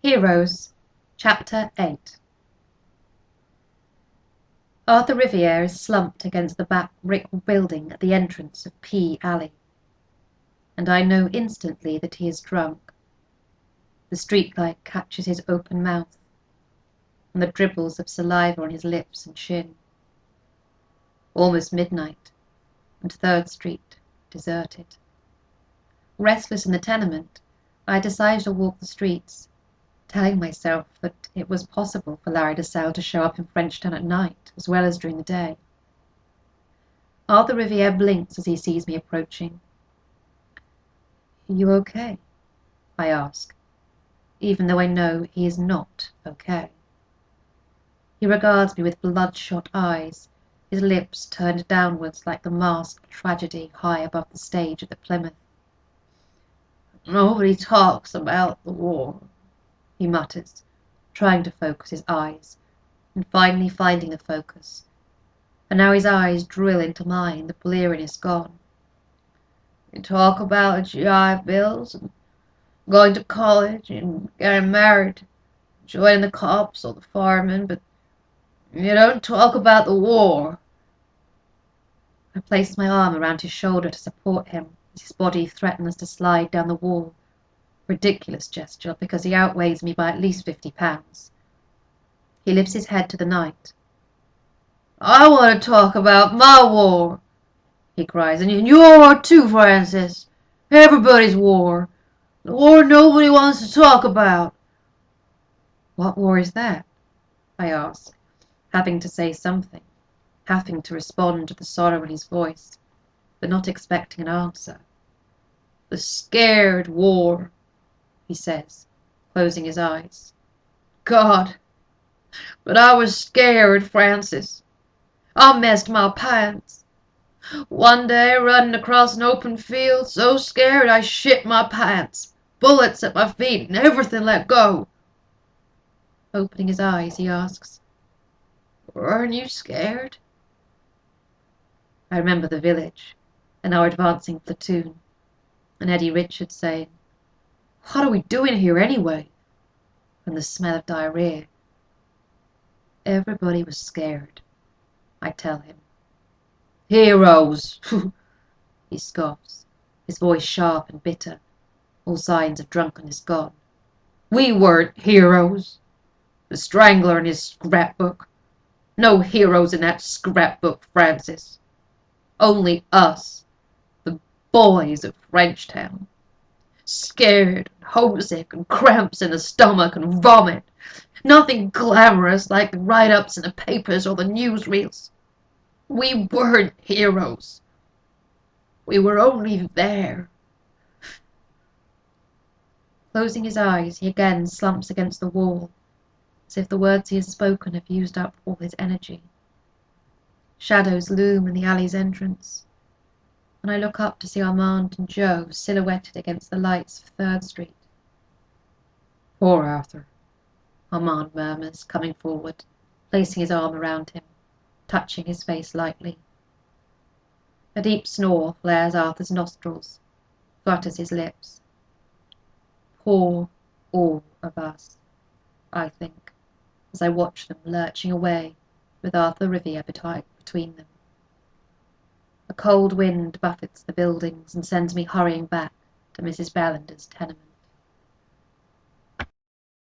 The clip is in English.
Heroes, Chapter 8. Arthur Riviere is slumped against the back brick building at the entrance of P Alley, and I know instantly that he is drunk. The streetlight catches his open mouth, and the dribbles of saliva on his lips and chin. Almost midnight, and 3rd Street deserted. Restless in the tenement, I decided to walk the streets, telling myself that it was possible for Larry DeSalle to show up in Frenchtown at night as well as during the day. Arthur Riviere blinks as he sees me approaching. "You okay?" I ask, even though I know he is not okay. He regards me with bloodshot eyes, his lips turned downwards like the masked tragedy high above the stage at the Plymouth. "Nobody talks about the war," he mutters, trying to focus his eyes, and finally finding the focus. And now his eyes drill into mine, the bleariness gone. "You talk about GI Bills, and going to college, and getting married, joining the cops or the firemen, but you don't talk about the war." I place my arm around his shoulder to support him as his body threatens to slide down the wall. Ridiculous gesture, because he outweighs me by at least 50 pounds. He lifts his head to the night. "I want to talk about my war," he cries, "and your war too, Francis. Everybody's war. The war nobody wants to talk about." "What war is that?" I ask, having to say something, having to respond to the sorrow in his voice, but not expecting an answer. "The scared war," he says, closing his eyes. "God, but I was scared, Francis. I messed my pants. One day, running across an open field, so scared I shit my pants. Bullets at my feet and everything let go." Opening his eyes, he asks, "Weren't you scared?" I remember the village, and our advancing platoon, and Eddie Richards saying, "What are we doing here anyway?" and the smell of diarrhea. Everybody was scared, I tell him. "Heroes," he scoffs, his voice sharp and bitter, all signs of drunkenness gone. "We weren't heroes. The Strangler and his scrapbook. No heroes in that scrapbook, Francis. Only us, the boys of Frenchtown. Scared and homesick and cramps in the stomach and vomit. Nothing glamorous like the write-ups in the papers or the newsreels. We weren't heroes. We were only there." Closing his eyes, he again slumps against the wall, as if the words he has spoken have used up all his energy. Shadows loom in the alley's entrance, and I look up to see Armand and Joe silhouetted against the lights of 3rd Street. "Poor Arthur," Armand murmurs, coming forward, placing his arm around him, touching his face lightly. A deep snore flares Arthur's nostrils, flutters his lips. Poor all of us, I think, as I watch them lurching away with Arthur Riviere between them. A cold wind buffets the buildings and sends me hurrying back to Mrs. Ballander's tenement.